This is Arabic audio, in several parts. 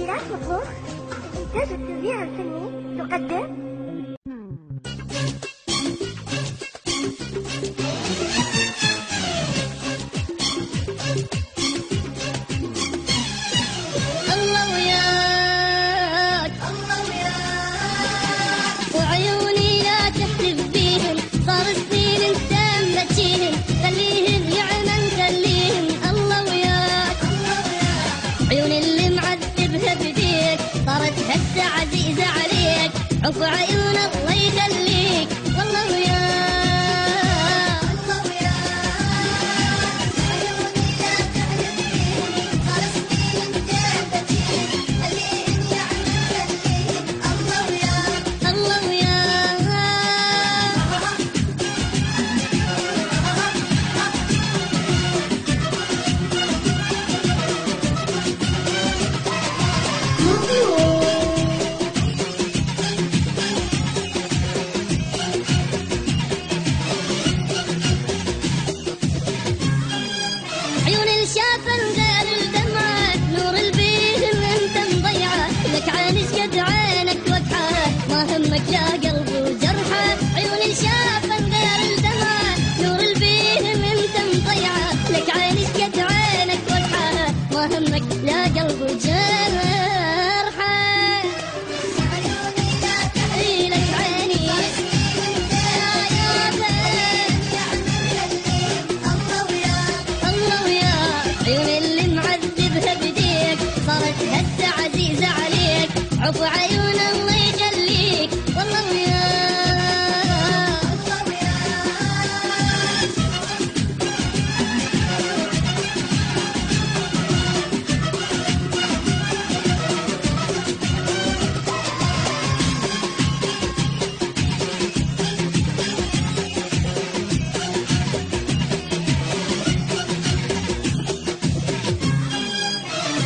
تحضيرات مطبوخ. إنتاج التوزيع الفني تقدم الله وياك وعيوني لا تحلف بيهم، صار سنين انت مبكيهم، خليهم يا عمان خليهم. الله وياك عيوني اللي معذبها بديك، صارت هسه عزيزة عليك، عفو عيون الله يخليك. والله وياك عيون الشافن غير الدمعة، نور البيهم انت مضيعة، لك عانس قد عينك وقحة، ما همك لا قلب وجرحة. عيون الشافن غير الدمعة، نور البيهم انت مضيعة، لك عانس قد عينك وقحة، ما همك لا قلب وجرحة. لك عيني عيون اللي معذبها بديك، صارت هسه عزيزة عليك، عفو عيون الله يخليك. والله وياك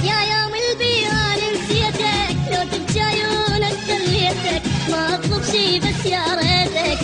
يا يوم البيان نسيتك، لو تبكي عيونك خليتك، ما اطلب شي بس يا ريتك.